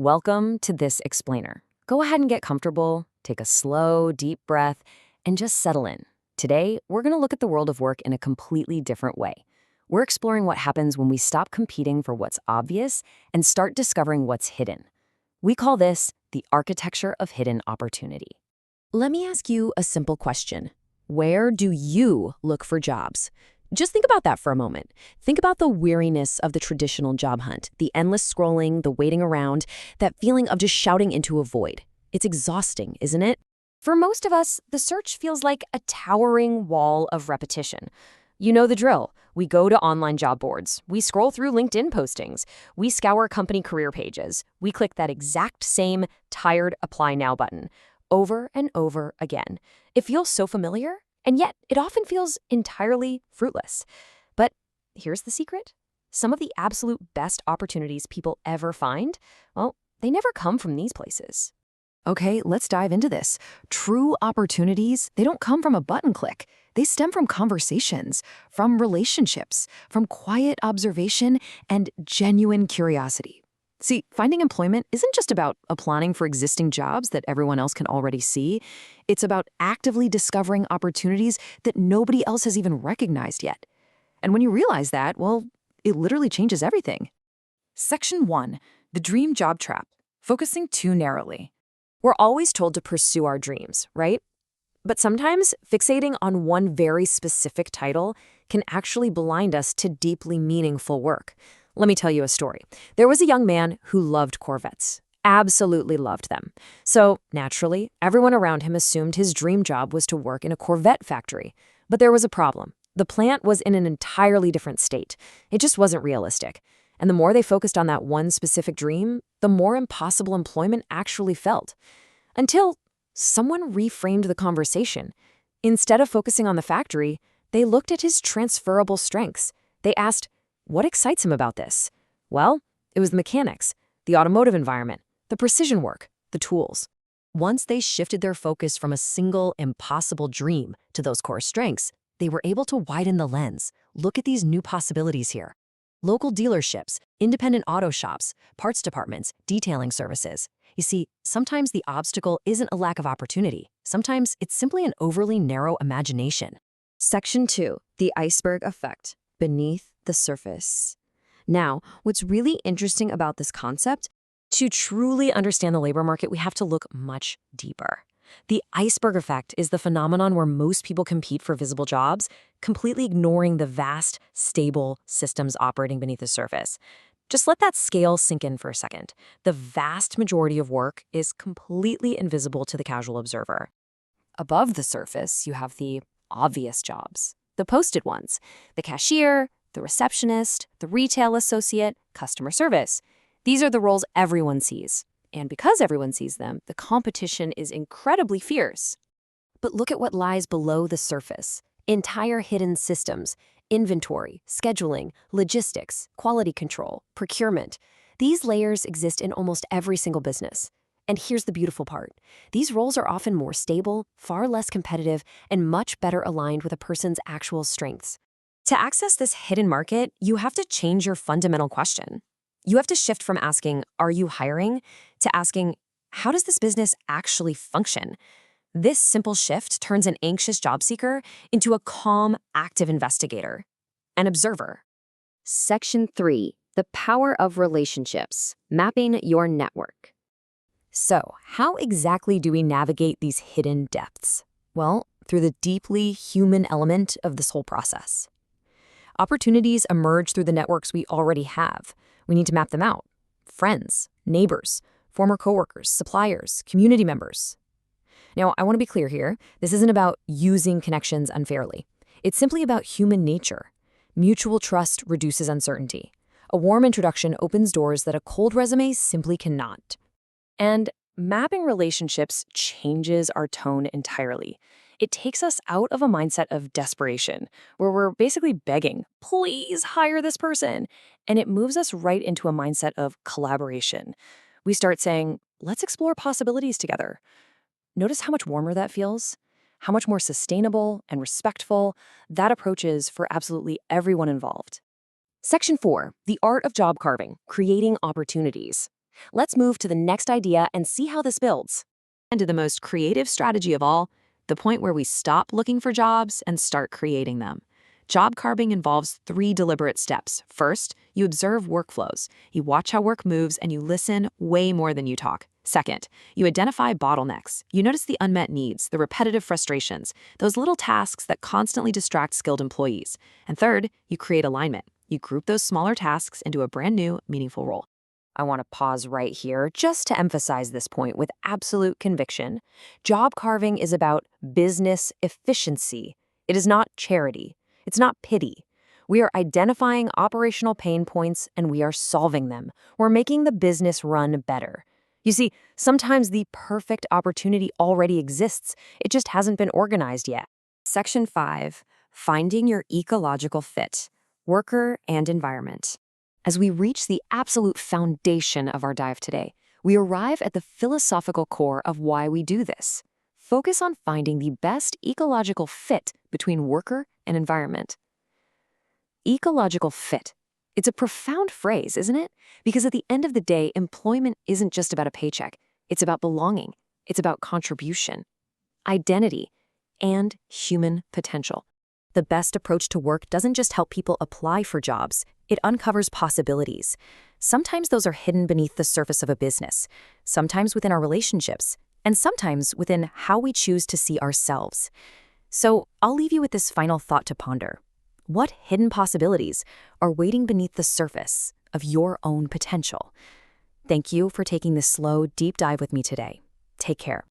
Welcome to this explainer. Go ahead and get comfortable, take a slow, deep breath, and just settle in. Today, we're going to look at the world of work in a completely different way. We're exploring what happens when we stop competing for what's obvious and start discovering what's hidden. We call this the architecture of hidden opportunity. Let me ask you a simple question. Where do you look for jobs? Just think about that for a moment. Think about the weariness of the traditional job hunt, the endless scrolling, the waiting around, that feeling of just shouting into a void. It's exhausting, isn't it? For most of us, the search feels like a towering wall of repetition. You know the drill. We go to online job boards. We scroll through LinkedIn postings. We scour company career pages. We click that exact same tired apply now button over and over again. It feels so familiar. And yet, it often feels entirely fruitless. But here's the secret. Some of the absolute best opportunities people ever find, well, they never come from these places. Okay, let's dive into this. True opportunities, they don't come from a button click. They stem from conversations, from relationships, from quiet observation and genuine curiosity. See, finding employment isn't just about applying for existing jobs that everyone else can already see. It's about actively discovering opportunities that nobody else has even recognized yet. And when you realize that, well, it literally changes everything. Section 1. The Dream Job Trap. Focusing too narrowly. We're always told to pursue our dreams, right? But sometimes fixating on one very specific title can actually blind us to deeply meaningful work. Let me tell you a story. There was a young man who loved Corvettes, absolutely loved them. So, naturally, everyone around him assumed his dream job was to work in a Corvette factory. But there was a problem. The plant was in an entirely different state. It just wasn't realistic. And the more they focused on that one specific dream, the more impossible employment actually felt. Until someone reframed the conversation. Instead of focusing on the factory, they looked at his transferable strengths. They asked, what excites him about this? Well, it was the mechanics, the automotive environment, the precision work, the tools. Once they shifted their focus from a single, impossible dream to those core strengths, they were able to widen the lens. Look at these new possibilities here. Local dealerships, independent auto shops, parts departments, detailing services. You see, sometimes the obstacle isn't a lack of opportunity. Sometimes it's simply an overly narrow imagination. Section 2. The Iceberg Effect. Beneath the surface. Now, what's really interesting about this concept, to truly understand the labor market, we have to look much deeper. The iceberg effect is the phenomenon where most people compete for visible jobs, completely ignoring the vast, stable systems operating beneath the surface. Just let that scale sink in for a second. The vast majority of work is completely invisible to the casual observer. Above the surface, you have the obvious jobs, the posted ones, the cashier, the receptionist, the retail associate, customer service. These are the roles everyone sees. And because everyone sees them, the competition is incredibly fierce. But look at what lies below the surface. Entire hidden systems, inventory, scheduling, logistics, quality control, procurement. These layers exist in almost every single business. And here's the beautiful part. These roles are often more stable, far less competitive, and much better aligned with a person's actual strengths. To access this hidden market, you have to change your fundamental question. You have to shift from asking, are you hiring, to asking, how does this business actually function? This simple shift turns an anxious job seeker into a calm, active investigator, an observer. Section 3. The Power of Relationships. Mapping your network. So, how exactly do we navigate these hidden depths? Well, through the deeply human element of this whole process. Opportunities emerge through the networks we already have. We need to map them out. Friends, neighbors, former coworkers, suppliers, community members. Now, I want to be clear here. This isn't about using connections unfairly. It's simply about human nature. Mutual trust reduces uncertainty. A warm introduction opens doors that a cold resume simply cannot. And mapping relationships changes our tone entirely. It takes us out of a mindset of desperation, where we're basically begging, please hire this person. And it moves us right into a mindset of collaboration. We start saying, let's explore possibilities together. Notice how much warmer that feels? How much more sustainable and respectful that approach is for absolutely everyone involved. Section 4. The Art of Job Carving. Creating Opportunities. Let's move to the next idea and see how this builds. And to the most creative strategy of all, the point where we stop looking for jobs and start creating them. Job carving involves 3 deliberate steps. First, you observe workflows. You watch how work moves and you listen way more than you talk. Second, you identify bottlenecks. You notice the unmet needs, the repetitive frustrations, those little tasks that constantly distract skilled employees. And third, you create alignment. You group those smaller tasks into a brand new, meaningful role. I want to pause right here just to emphasize this point with absolute conviction. Job carving is about business efficiency. It is not charity. It's not pity. We are identifying operational pain points and we are solving them. We're making the business run better. You see, sometimes the perfect opportunity already exists. It just hasn't been organized yet. Section 5, Finding Your Ecological Fit, Worker and Environment. As we reach the absolute foundation of our dive today, we arrive at the philosophical core of why we do this. Focus on finding the best ecological fit between worker and environment. Ecological fit. It's a profound phrase, isn't it? Because at the end of the day, employment isn't just about a paycheck. It's about belonging. It's about contribution, identity, and human potential. The best approach to work doesn't just help people apply for jobs. It uncovers possibilities. Sometimes those are hidden beneath the surface of a business, sometimes within our relationships, and sometimes within how we choose to see ourselves. So I'll leave you with this final thought to ponder. What hidden possibilities are waiting beneath the surface of your own potential? Thank you for taking this slow, deep dive with me today. Take care.